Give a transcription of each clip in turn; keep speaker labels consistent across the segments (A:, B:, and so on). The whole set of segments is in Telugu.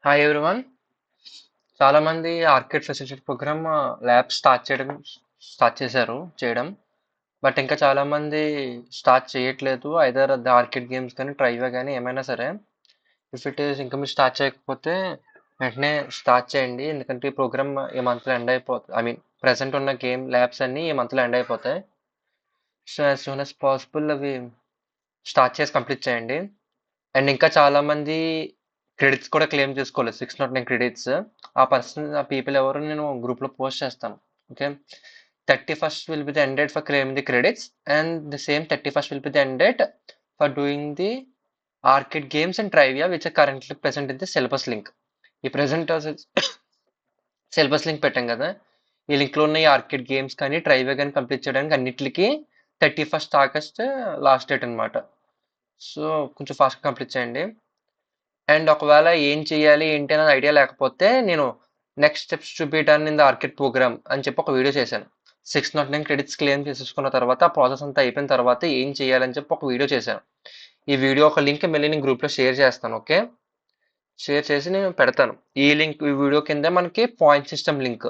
A: Hi everyone. చాలా మంది orchid facility program lab start చేశారు చేయడం. బట్ ఇంకా చాలా మంది స్టార్ట్ చేయట్లేదు. ఐదర్ ద ఆర్కిడ్ గేమ్స్ కానీ ట్రైవే కానీ ఏమైనా సరే. ఇఫ్ ఇట్ ఈస్ ఇంకా మీరు స్టార్ట్ చేయకపోతే వెంటనే స్టార్ట్ చేయండి. ఎందుకంటే ఈ ప్రోగ్రామ్ ఈ మంత్లో ఎండ్ అయిపోతుంది. ఐ మీన్ ప్రెసెంట్ ఉన్న గేమ్ ల్యాబ్స్ అన్నీ ఈ మంత్లో ఎండ్ అయిపోతాయి. So as soon as possible అవి స్టార్ట్ చేసి కంప్లీట్ చేయండి. అండ్ ఇంకా చాలా మంది క్రెడిట్స్ కూడా క్లెయిమ్ చేసుకోలేదు. 609 క్రెడిట్స్. ఆ పీపుల్ ఎవరు నేను గ్రూప్ లో పోస్ట్ చేస్తాను. Okay, 31st will be the end date for claim the credits and the same 31st will be the end date for doing the arcade games and trivia which are currently present in the syllabus link. ఈ ప్రెసెంట్ సిలబస్ లింక్ పెట్టాం కదా, ఈ లింక్ లో ఉన్న ఈ ఆర్కిడ్ గేమ్స్ కానీ ట్రైవియా కానీ కంప్లీట్ చేయడానికి అన్నిటికీ 31st ఆగస్ట్ లాస్ట్ డేట్ అనమాట. సో కొంచెం ఫాస్ట్ కంప్లీట్ చేయండి. అండ్ ఒకవేళ ఏం చేయాలి ఏంటి అనేది ఐడియా లేకపోతే నేను నెక్స్ట్ స్టెప్స్ చూపించడానికి ఇన్ ద ఆర్కిడ్ ప్రోగ్రామ్ అని చెప్పి ఒక వీడియో చేశాను. 609 క్రెడిట్స్ క్లెయిమ్ చేసేసుకున్న తర్వాత ఆ ప్రాసెస్ అంతా అయిపోయిన తర్వాత ఏం చేయాలని చెప్పి ఒక వీడియో చేశాను. ఈ వీడియో ఒక లింక్ మళ్ళీ నేను గ్రూప్లో షేర్ చేస్తాను. ఓకే, షేర్ చేసి నేను పెడతాను. ఈ వీడియో కింద మనకి పాయింట్ సిస్టమ్ లింక్,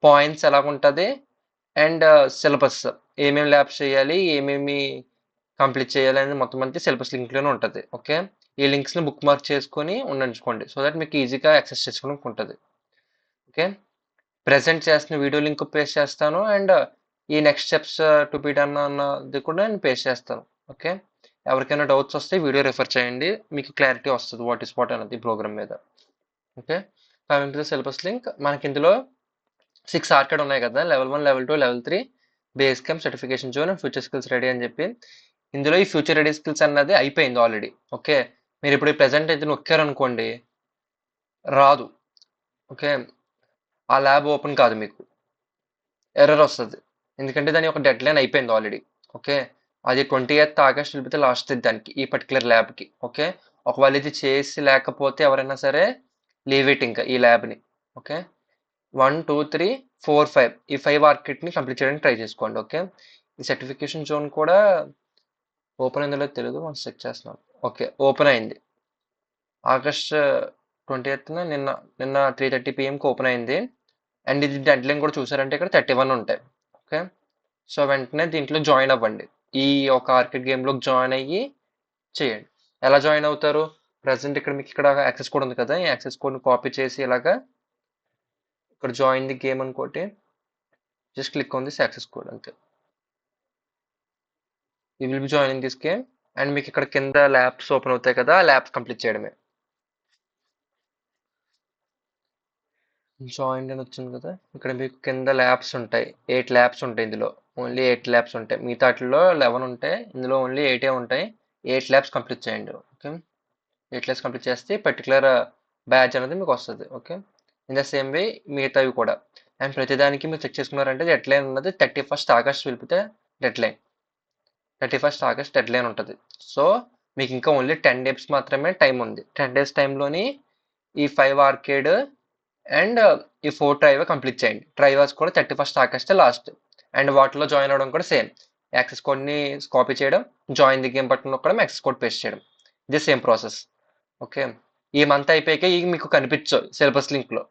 A: పాయింట్స్ ఎలా ఉంటుంది అండ్ సిలబస్ ఏమేమి ల్యాబ్స్ చేయాలి ఏమేమి కంప్లీట్ చేయాలి అనేది మొత్తం అంతా సిలబస్ లింక్లోనే ఉంటుంది. ఓకే, ఈ లింక్స్ని బుక్ మార్క్ చేసుకొని ఉండండి సో దట్ మీకు ఈజీగా యాక్సెస్ చేసుకోవడానికి ఉంటుంది. ఓకే, ప్రెసెంట్ చేస్తున్న వీడియో లింక్ పేస్ట్ చేస్తాను అండ్ ఈ next steps to be done అన్నది కూడా నేను పేస్ట్ చేస్తాను. ఓకే, ఎవరికైనా డౌట్స్ వస్తే వీడియో రిఫర్ చేయండి, మీకు క్లారిటీ వస్తుంది వాట్ ఈస్ వాట్ అనేది ప్రోగ్రామ్ మీద. Okay, coming to the syllabus link, మనకి ఇందులో 6 ఆర్కేడ్ ఉన్నాయి కదా, level 1, level 2, level 3, base camp, certification zone and future skills ready అని చెప్పి. ఇందులో ఈ ఫ్యూచర్ రెడీ స్కిల్స్ అన్నది అయిపోయింది ఆల్రెడీ. ఓకే, మీరు ఇప్పుడు ప్రెసెంట్ అయితే నొక్కారనుకోండి రాదు. ఓకే, ఆ ల్యాబ్ ఓపెన్ కాదు, మీకు ఎర్రర్ వస్తుంది. ఎందుకంటే దాని ఒక డెడ్ లైన్ అయిపోయింది ఆల్రెడీ. ఓకే, అది 28th ఆగస్ట్ వెళ్ళిపోతే లాస్ట్ దానికి ఈ పర్టికులర్ ల్యాబ్కి. ఓకే, ఒకవేళ ఇది చేసి లేకపోతే ఎవరైనా సరే లీవ్ ఇట్ ఇంకా ఈ ల్యాబ్ని. ఓకే, 1, 2, 3, 4, 5 ఈ 5 ఆర్కిడ్ని కంప్లీట్ చేయడానికి ట్రై చేసుకోండి. ఓకే, ఈ సర్టిఫికేషన్ జోన్ కూడా ఓపెన్ అయిందో లేదో తెలియదు, మనం చెక్ చేస్తున్నాం. ఓకే, ఓపెన్ అయింది ఆగస్ట్ 20th నిన్న నిన్న 3:30 PM ఓపెన్ అయింది. అండ్ ఇది డెడ్ లైన్ కూడా చూసారంటే ఇక్కడ 31 ఉంటాయి. ఓకే, సో వెంటనే దీంట్లో జాయిన్ అవ్వండి. ఈ ఒక ఆర్కిడ్ గేమ్లోకి జాయిన్ అయ్యి చేయండి. ఎలా జాయిన్ అవుతారు? ప్రజెంట్ ఇక్కడ మీకు ఇక్కడ యాక్సెస్ కోడ్ ఉంది కదా, ఈ యాక్సెస్ కోడ్ని కాపీ చేసి ఇలాగా ఇక్కడ జాయిన్ ది గేమ్ అనుకోటి just click on this access code అంతే. You will be joining this game అండ్ మీకు ఇక్కడ కింద ల్యాబ్స్ ఓపెన్ అవుతాయి కదా, ఆ ల్యాబ్స్ కంప్లీట్ చేయడమే. జాయిన్ అని వచ్చింది కదా, ఇక్కడ మీకు కింద ల్యాబ్స్ ఉంటాయి. 8 ల్యాబ్స్ ఉంటాయి ఇందులో, ఓన్లీ 8 ల్యాబ్స్ ఉంటాయి. మిగతా వాటిలో 11 ఉంటాయి, ఇందులో ఓన్లీ 8 ఉంటాయి. 8 ల్యాబ్స్ కంప్లీట్ చేయండి. ఓకే, 8 ల్యాబ్స్ కంప్లీట్ చేస్తే పర్టికులర్ బ్యాచ్ అనేది మీకు వస్తుంది. Okay, in the same way మిగతావి కూడా. అండ్ ప్రతిదానికి మీరు చెక్ చేసుకున్నారంటే డెడ్ లైన్ ఉన్నది 31st ఆగస్ట్ వెళ్ళిపోతే dead line 31st August dead line ఉంటుంది. సో మీకు ఇంకా ఓన్లీ 10 డేస్ మాత్రమే టైం ఉంది. 10 డేస్ టైంలోని ఈ 5 ఆర్కేడ్ అండ్ ఈ 4 ట్రైవే కంప్లీట్ చేయండి. ట్రైవర్స్ కూడా 31st ఆగస్ట్ లాస్ట్. అండ్ వాటిలో జాయిన్ అవ్వడం కూడా సేమ్, యాక్సెస్ కోడ్ని కాపీ చేయడం, జాయిన్ ది గేమ్ బటన్ నొక్కడం, యాక్సెస్ కోడ్ పేస్ట్ చేయడం, ఇది సేమ్ ప్రాసెస్. ఓకే, ఈ మంత్ అయిపోయాక ఇవి మీకు కనిపించవు సిలబస్ లింక్లో.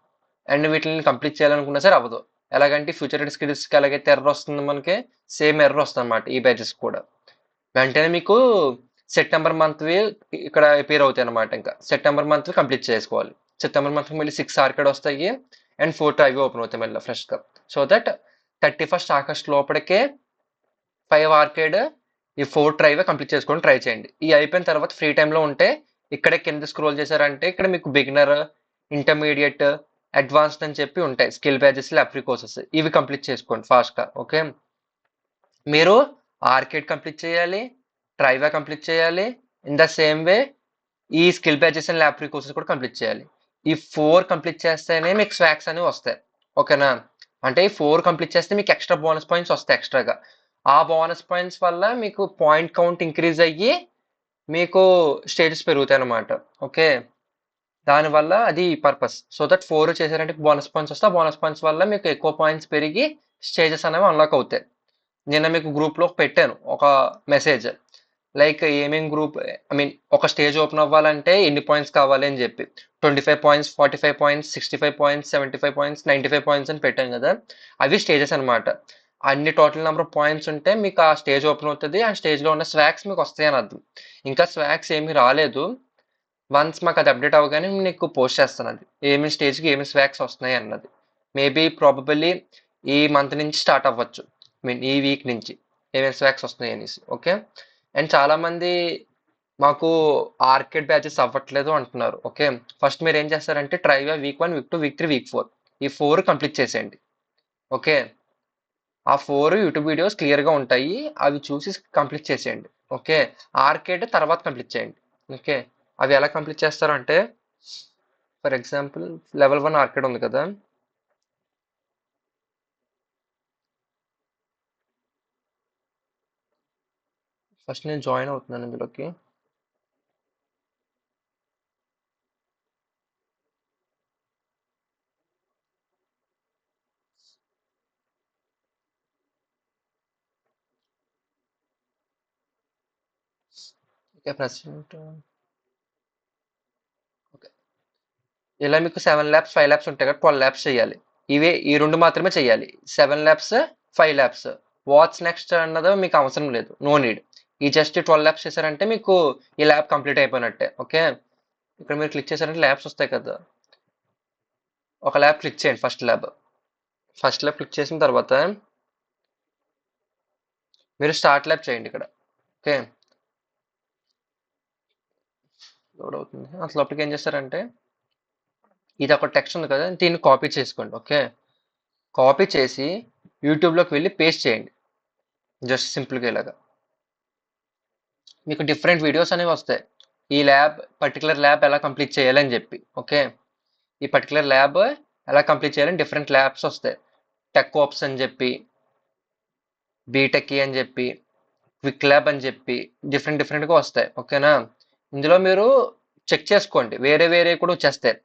A: అండ్ వీటిని కంప్లీట్ చేయాలనుకున్నా సరే అవ్వదు. ఎలాగంటే ఫ్యూచర్ స్కిల్స్కి ఎలాగైతే ఎర్ర వస్తుంది మనకి, సేమ్ ఎర్ర వస్తుంది అనమాట ఈ బ్యాచెస్ కూడా. వెంటనే మీకు సెప్టెంబర్ మంత్వి ఇక్కడ అపీర్ అవుతాయి అనమాట. ఇంకా సెప్టెంబర్ మంత్ కంప్లీట్ చేసుకోవాలి. సెప్టెంబర్ మంత్ మళ్ళీ 6 ఆర్కేడ్ వస్తాయి అండ్ 4 ట్రైవ్ ఓపెన్ అవుతాయి మళ్ళీ ఫ్రెష్గా. సో దట్ 31st ఆగస్ట్ లోపలికే 5 ఆర్కేడ్ ఈ 4 ట్రైవే కంప్లీట్ చేసుకొని ట్రై చేయండి. ఈ అయిపోయిన తర్వాత ఫ్రీ టైంలో ఉంటే ఇక్కడే కింద స్క్రోల్ చేశారంటే ఇక్కడ మీకు బిగినర్, ఇంటర్మీడియట్, అడ్వాన్స్డ్ అని చెప్పి ఉంటాయి స్కిల్ బ్యాచెస్, ల్యాబ్ కోర్సెస్. ఇవి కంప్లీట్ చేసుకోండి ఫాస్ట్గా. ఓకే, మీరు ఆర్కేడ్ కంప్లీట్ చేయాలి, ట్రైవా కంప్లీట్ చేయాలి, ఇన్ ద సేమ్ వే ఈ skill batches and lab courses కూడా కంప్లీట్ చేయాలి. ఈ 4 కంప్లీట్ చేస్తేనే మీకు స్వాక్స్ అనేవి వస్తాయి. ఓకేనా, అంటే ఈ 4 కంప్లీట్ చేస్తే మీకు ఎక్స్ట్రా బోనస్ పాయింట్స్ వస్తాయి ఎక్స్ట్రాగా. ఆ బోనస్ పాయింట్స్ వల్ల మీకు పాయింట్ కౌంట్ ఇంక్రీజ్ అయ్యి మీకు స్టేటస్ పెరుగుతాయి అనమాట. ఓకే, దానివల్ల అది పర్పస్. సో దట్ 4 చేశారంటే బోనస్ పాయింట్స్ వస్తాయి. బోనస్ పాయింట్స్ వల్ల మీకు ఎక్కువ పాయింట్స్ పెరిగి స్టేజెస్ అనేవి అన్లాక్ అవుతాయి. నిన్న మీకు గ్రూప్లో పెట్టాను ఒక మెసేజ్, లైక్ ఏమేం గ్రూప్ ఐ మీన్ ఒక స్టేజ్ ఓపెన్ అవ్వాలంటే ఎన్ని పాయింట్స్ కావాలి అని చెప్పి 25 points, 45 points, 65 points, 75 points, 95 points అని పెట్టాం కదా. అవి స్టేజెస్ అనమాట. అన్ని టోటల్ నెంబర్ ఆఫ్ పాయింట్స్ ఉంటే మీకు ఆ స్టేజ్ ఓపెన్ అవుతుంది. ఆ స్టేజ్లో ఉన్న స్వాగ్స్ మీకు వస్తాయి అని అర్థం. ఇంకా స్వాగ్స్ ఏమీ రాలేదు. వన్స్ మాకు అది అప్డేట్ అవ్వగానే నీకు పోస్ట్ చేస్తాను అది ఏమి స్టేజ్కి ఏమి స్వాగ్స్ వస్తున్నాయి అన్నది. మేబీ ప్రాబబిలీ ఈ మంత్ నుంచి స్టార్ట్ అవ్వచ్చు, మీన్ ఈ వీక్ నుంచి ఏమేమి స్వాగ్స్ వస్తున్నాయి అనేసి. ఓకే. అండ్ చాలా మంది మాకు ఆర్కేడ్ బ్యాచెస్ అవ్వట్లేదు అంటున్నారు. ఓకే. ఫస్ట్ మీరు ఏం చేస్తారంటే try week 1, week 2, week 3, week 4 ఈ 4 కంప్లీట్ చేసేయండి. ఓకే. ఆ 4 యూట్యూబ్ వీడియోస్ క్లియర్గా ఉంటాయి, అవి చూసి కంప్లీట్ చేసేయండి. ఓకే. ఆర్కేడ్ తర్వాత కంప్లీట్ చేయండి. ఓకే. అవి ఎలా కంప్లీట్ చేస్తారంటే ఫర్ ఎగ్జాంపుల్ లెవెల్ 1 ఆర్కేడ్ ఉంది కదా. ఫస్ట్ నేను జాయిన్ అవుతున్నాను ఇందులోకి. ఓకే. ప్రెసిడెంట్. ఓకే. ఇలా మీకు 7 ల్యాబ్స్ 5 ల్యాబ్స్ ఉంటాయి కదా, 12 ల్యాబ్స్ చేయాలి. ఈ రెండు మాత్రమే చేయాలి. 7 ల్యాబ్స్ 5 ల్యాబ్స్. వాట్స్ నెక్స్ట్ అన్నది మీకు అవసరం లేదు, నో నీడ్. ఈ జస్ట్ 12 ల్యాబ్స్ చేశారంటే మీకు ఈ ల్యాబ్ కంప్లీట్ అయిపోయినట్టే. ఓకే. ఇక్కడ మీరు క్లిక్ చేశారంటే ల్యాబ్స్ వస్తాయి కదా, ఒక ల్యాబ్ క్లిక్ చేయండి. ఫస్ట్ ల్యాబ్ క్లిక్ చేసిన తర్వాత మీరు స్టార్ట్ ల్యాబ్ చేయండి ఇక్కడ. ఓకే. లోడ్ అవుతుంది. అసలు అప్పటికి ఏం చేస్తారంటే ఇది ఒక టెక్స్ట్ ఉంది కదా, దీన్ని కాపీ చేసుకోండి. ఓకే. కాపీ చేసి యూట్యూబ్లోకి వెళ్ళి పేస్ట్ చేయండి. జస్ట్ సింపుల్గా ఇలాగా మీకు డిఫరెంట్ వీడియోస్ అనేవి వస్తాయి. ఈ పర్టికులర్ ల్యాబ్ ఎలా కంప్లీట్ చేయాలని చెప్పి. ఓకే. ఈ పర్టికులర్ ల్యాబ్ ఎలా కంప్లీట్ చేయాలని డిఫరెంట్ ల్యాబ్స్ వస్తాయి. టెక్ ఓప్స్ అని చెప్పి, బీటెక్ అని చెప్పి, క్విక్ ల్యాబ్ అని చెప్పి డిఫరెంట్గా వస్తాయి. ఓకేనా. ఇందులో మీరు చెక్ చేసుకోండి, వేరే వేరే కూడా వచ్చేస్తాయి.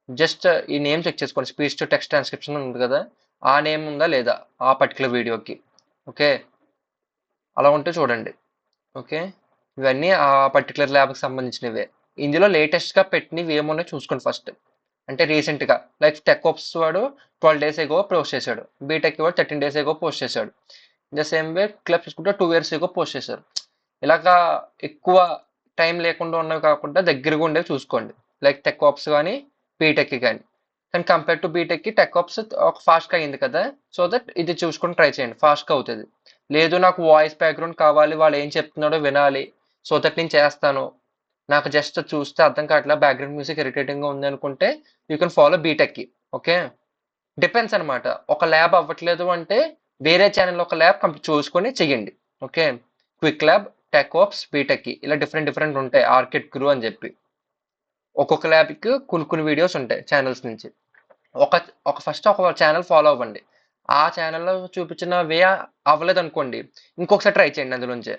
A: జస్ట్ ఈ నేమ్ చెక్ చేసుకోండి. స్పీచ్ టు టెక్స్ట్ ట్రాన్స్క్రిప్షన్ ఉంది కదా, ఆ నేమ్ ఉందా లేదా ఆ పర్టికులర్ వీడియోకి. ఓకే. అలా ఉంటే చూడండి. ఓకే. ఇవన్నీ ఆ పర్టికులర్ ల్యాబ్కి సంబంధించినవే. ఇందులో లేటెస్ట్గా పెట్టినవి ఏమున్నాయో చూసుకోండి ఫస్ట్. అంటే రీసెంట్గా లైక్ టెక్ ఓప్స్ వాడు 12 days ఎగో పోస్ట్ చేశాడు, బీటెక్ వాడు 13 days ఎగో పోస్ట్ చేశాడు. ద సేమ్ వే క్లబ్ చూసుకుంటే 2 years ఎగో పోస్ట్ చేశారు. ఇలాగా ఎక్కువ టైం లేకుండా ఉన్నవి కాకుండా దగ్గరగా ఉండేవి చూసుకోండి. లైక్ టెక్ ఆప్స్ కానీ బీటెక్ కానీ. కానీ కంపేర్ టు బీటెక్కి టెక్ ఆప్స్ ఒక ఫాస్ట్గా అయింది కదా, సో దట్ ఇది చూసుకొని ట్రై చేయండి, ఫాస్ట్గా అవుతుంది. లేదు నాకు వాయిస్ బ్యాక్గ్రౌండ్ కావాలి, వాళ్ళు ఏం చెప్తున్నాడో వినాలి, సో దట్ నేను చేస్తాను, నాకు జస్ట్ చూస్తే అర్థం కావట్లా, బ్యాక్గ్రౌండ్ మ్యూజిక్ ఇరిటేటింగ్గా ఉంది అనుకుంటే యూ కెన్ ఫాలో బీటెక్కి. ఓకే. డిపెండ్స్ అనమాట. ఒక ల్యాబ్ అవ్వట్లేదు అంటే వేరే ఛానల్ ఒక ల్యాబ్ చూసుకొని చెయ్యండి. Okay. Quick lab, tech ops, బీటెక్కి ఇలా డిఫరెంట్ ఉంటాయి. ఆర్కిడ్ గ్రూ అని చెప్పి ఒక్కొక్క ల్యాబ్కి కొన్ని వీడియోస్ ఉంటాయి ఛానల్స్ నుంచి. ఒక ఫస్ట్ ఒక ఛానల్ ఫాలో అవ్వండి. ఆ ఛానల్లో చూపించిన వే అవ్వలేదు అనుకోండి, ఇంకొకసారి ట్రై చేయండి అందులోంచే.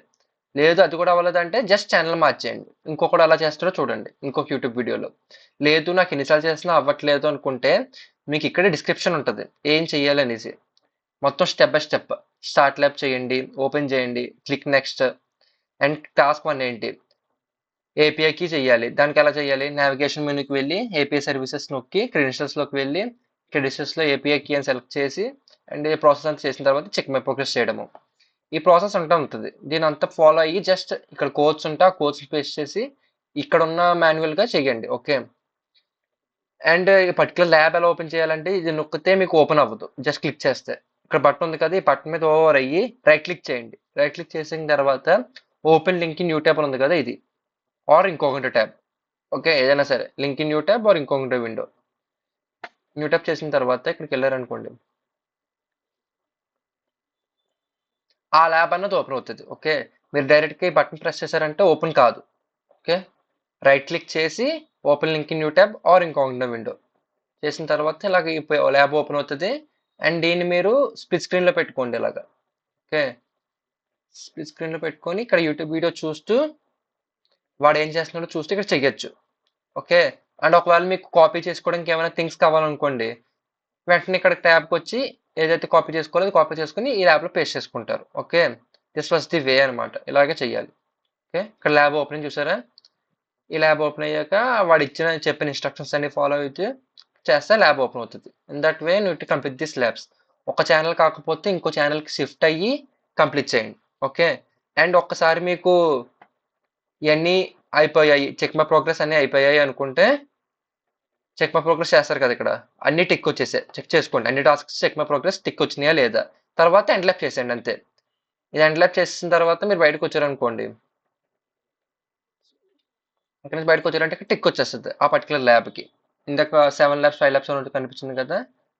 A: లేదు అది కూడా అవ్వలేదంటే జస్ట్ ఛానల్ మార్చేయండి, ఇంకొకటి అలా చేస్తారో చూడండి ఇంకొక యూట్యూబ్ వీడియోలో. లేదు నాకు ఎన్నిసార్లు చేసినా అవ్వట్లేదు అనుకుంటే మీకు ఇక్కడ డిస్క్రిప్షన్ ఉంటుంది ఏం చెయ్యాలి అనేసి. మొత్తం step by step. Start lab చేయండి, ఓపెన్ చేయండి, క్లిక్ నెక్స్ట్. అండ్ టాస్క్ 1 ఏంటి, ఏపీఐకి చేయాలి. దానికి ఎలా చేయాలి, నావిగేషన్ మెనూకి వెళ్ళి ఏపీఐ సర్వీసెస్ నొక్కి క్రెడెన్షియల్స్లోకి వెళ్ళి క్రెడెన్షియల్స్లో ఏపీఐ కీ అని సెలెక్ట్ చేసి అండ్ ఈ ప్రాసెస్ అంతా చేసిన తర్వాత చెక్ మై ప్రోగ్రెస్ చేయడము. ఈ ప్రాసెస్ అంతా ఉంటుంది. దీని అంతా ఫాలో అయ్యి జస్ట్ ఇక్కడ కోడ్స్ ఉంటే ఆ కోడ్స్ పేస్ట్ చేసి ఇక్కడ ఉన్న మాన్యువల్గా చేయండి. ఓకే. అండ్ ఈ పర్టికులర్ ల్యాబ్ ఎలా ఓపెన్ చేయాలంటే ఇది నొక్కితే మీకు ఓపెన్ అవ్వదు, జస్ట్ క్లిక్ చేస్తే. ఇక్కడ బటన్ ఉంది కదా, ఈ బటన్ మీద ఓవర్ అయ్యి రైట్ క్లిక్ చేయండి. రైట్ క్లిక్ చేసిన తర్వాత open link in new tab ఉంది కదా, ఇది ఆర్ ఇంకొకటి ట్యాబ్. ఓకే. ఏదైనా సరే link in new tab or ఇంకొకటి విండో. న్యూ ట్యాబ్ చేసిన తర్వాత ఇక్కడికి వెళ్ళారనుకోండి, ఆ ల్యాబ్ అన్నది ఓపెన్ అవుతుంది. ఓకే. మీరు డైరెక్ట్గా ఈ బటన్ ప్రెస్ చేశారంటే ఓపెన్ కాదు. ఓకే. రైట్ క్లిక్ చేసి open link in new tab or ఇంకొకటి విండో చేసిన తర్వాత ఇలాగ ల్యాబ్ ఓపెన్ అవుతుంది. అండ్ దీన్ని మీరు స్ప్లిట్ స్క్రీన్లో పెట్టుకోండి ఇలాగా. ఓకే. స్ప్లిట్ స్క్రీన్లో పెట్టుకొని ఇక్కడ యూట్యూబ్ వీడియో చూస్తూ వాడు ఏం చేస్తున్నాడో చూస్తూ ఇక్కడ చెయ్యొచ్చు. ఓకే. అండ్ ఒకవేళ మీకు కాపీ చేసుకోవడానికి ఏమైనా థింగ్స్ కావాలనుకోండి, వెంటనే ఇక్కడ ట్యాబ్కి వచ్చి ఏదైతే కాపీ చేసుకోవాలో అది కాపీ చేసుకుని ఈ ల్యాబ్లో పేస్ట్ చేసుకుంటారు. Okay. This was the way అనమాట, ఇలాగే చెయ్యాలి. ఓకే, ఇక్కడ ల్యాబ్ ఓపెనింగ్ చూసారా? ఈ ల్యాబ్ ఓపెన్ అయ్యాక వాడు చెప్పిన ఇన్స్ట్రక్షన్స్ అన్ని ఫాలో అయితే చేస్తే ల్యాబ్ ఓపెన్ అవుతుంది. In that way to complete this labs. ఒక ఛానల్ కాకపోతే ఇంకో ఛానల్కి షిఫ్ట్ అయ్యి కంప్లీట్ చేయండి. ఓకే, అండ్ ఒక్కసారి మీకు ఇవన్నీ అయిపోయాయి, చెక్ మై ప్రోగ్రెస్ అన్నీ అయిపోయాయి అనుకుంటే చెక్ మై ప్రోగ్రెస్ చేస్తారు కదా, ఇక్కడ అన్ని టిక్ వచ్చేసాయి, చెక్ చేసుకోండి అన్ని tasks check my progress tick వచ్చినాయా లేదా. తర్వాత ఎండ్ ల్యాబ్ చేసేయండి అంతే. ఇది ఎండ్ ల్యాబ్ చేసిన తర్వాత మీరు బయటకు వచ్చారనుకోండి, ఇక్కడ నుంచి బయటకు వచ్చారంటే టిక్ వచ్చేస్తుంది ఆ పర్టికులర్ ల్యాబ్కి. ఇందాక 7 ల్యాబ్స్ 5 ల్యాబ్స్ ఉన్నట్టు కనిపించింది కదా,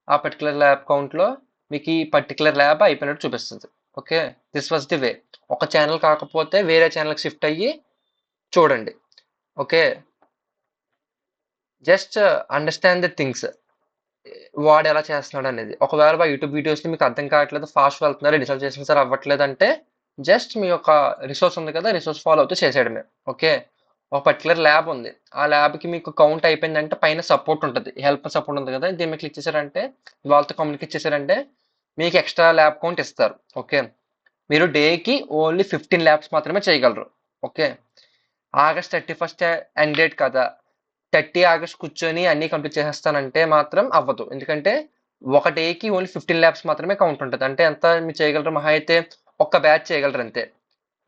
A: ఆ పర్టికులర్ ల్యాబ్ కౌంట్లో మీకు ఈ పర్టికులర్ ల్యాబ్ అయిపోయినట్టు చూపిస్తుంది. Okay, this was the way. ఒక ఛానల్ కాకపోతే వేరే ఛానల్కి షిఫ్ట్ అయ్యి చూడండి. Okay, just understand the things, వాడు ఎలా చేస్తున్నాడు అనేది. ఒకవేళ యూట్యూబ్ వీడియోస్ని మీకు అర్థం కావట్లేదు, ఫాస్ట్ వెళ్తున్నారు, రిసల్ట్ చేసిన సార్ అవ్వట్లేదు అంటే జస్ట్ మీ యొక్క రిసోర్స్ ఉంది కదా, రిసోర్స్ ఫాలో అవుతూ చేసేయడమే. ఓకే, ఒక పర్టికులర్ ల్యాబ్ ఉంది, ఆ ల్యాబ్కి మీకు కౌంట్ అయిపోయిందంటే పైన సపోర్ట్ ఉంటుంది, హెల్ప్ సపోర్ట్ ఉంది కదా, దీన్ని క్లిక్ చేశారంటే వాళ్ళతో కమ్యూనికేట్ చేశారంటే మీకు ఎక్స్ట్రా ల్యాబ్ కౌంట్ ఇస్తారు. ఓకే, మీరు డేకి ఓన్లీ 15 ల్యాబ్స్ మాత్రమే చేయగలరు. ఓకే, ఆగస్ట్ 31 ఎండ్ డేట్ కదా, 30 ఆగస్ట్ కూర్చొని అన్ని కంప్లీట్ చేసేస్తానంటే మాత్రం అవ్వదు. ఎందుకంటే ఒక డేకి ఓన్లీ 15 ల్యాబ్స్ మాత్రమే కౌంట్ ఉంటుంది. అంటే ఎంత మీరు చేయగలరు, మహా అయితే ఒక్క బ్యాచ్ చేయగలరు అంతే,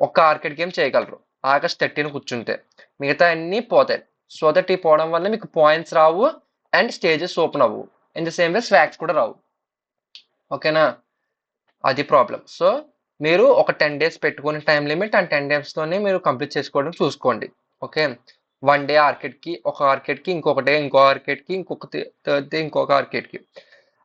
A: ఒక్క ఆర్కేడ్ గేమ్ చేయగలరు ఆగస్ట్ 30 కూర్చుంటే. మిగతా అన్ని పోతాయి. సో దట్ ఈ పోవడం వల్ల మీకు points Rao and stages open అవ్వు. ఇన్ ద సేమ్ వే స్వాగ్స్ కూడా రావు. ఓకేనా, అది ప్రాబ్లం. సో మీరు ఒక 10 days పెట్టుకుని టైం లిమిట్, అండ్ 10 days మీరు కంప్లీట్ చేసుకోవడం చూసుకోండి. ఓకే, 1 day ఆర్కేడ్కి, ఒక ఆర్కేడ్కి, ఇంకొక డే ఇంకో ఆర్కేడ్కి, ఇంకొక థర్డ్ డే ఇంకొక ఆర్కేడ్కి,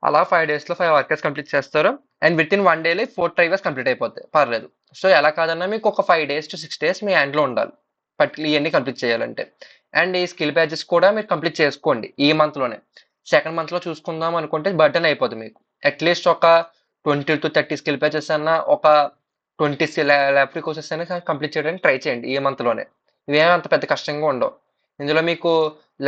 A: అలా 5 daysలో 5 ఆర్కేడ్స్ కంప్లీట్ చేస్తారు. And within 1 day 4 trivias complete అయిపోతాయి, పర్లేదు. సో ఎలా కాదన్నా మీకు ఒక 5 days to 6 days మీ హ్యాండ్లో ఉండాలి పర్టికులర్ ఇవన్నీ కంప్లీట్ చేయాలంటే. అండ్ ఈ స్కిల్ బ్యాచెస్ కూడా మీరు కంప్లీట్ చేసుకోండి ఈ మంత్లోనే. సెకండ్ మంత్లో చూసుకుందాం అనుకుంటే బర్డెన్ అయిపోతుంది మీకు. అట్లీస్ట్ ఒక 20 to 30 స్కిల్ బ్యాచెస్ అన్నా, ఒక 20 ల్యాబ్ కోర్సెస్ అయినా కంప్లీట్ చేయడానికి ట్రై చేయండి ఈ మంత్లోనే. ఇవేమీ అంత పెద్ద కష్టంగా ఉండవు. ఇందులో మీకు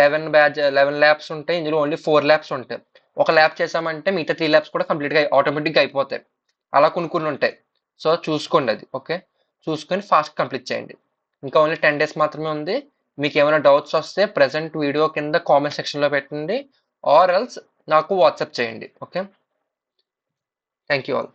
A: 11 ల్యాబ్స్ ఉంటాయి, ఇందులో ఓన్లీ 4 ల్యాబ్స్ ఉంటాయి. ఒక ల్యాబ్ చేసామంటే మిగతా 3 ల్యాబ్స్ కూడా కంప్లీట్గా ఆటోమేటిక్గా అయిపోతాయి. అలా కొన్ని ఉంటాయి. సో చూసుకోండి అది. ఓకే, చూసుకొని ఫాస్ట్ కంప్లీట్ చేయండి. ఇంకా ఓన్లీ 10 days మాత్రమే ఉంది. మీకు ఏమైనా డౌట్స్ వస్తే ప్రజెంట్ వీడియో కింద కామెంట్ సెక్షన్లో పెట్టండి, ఆర్ ఎల్స్ నాకు వాట్సాప్ చేయండి. Okay, thank you all.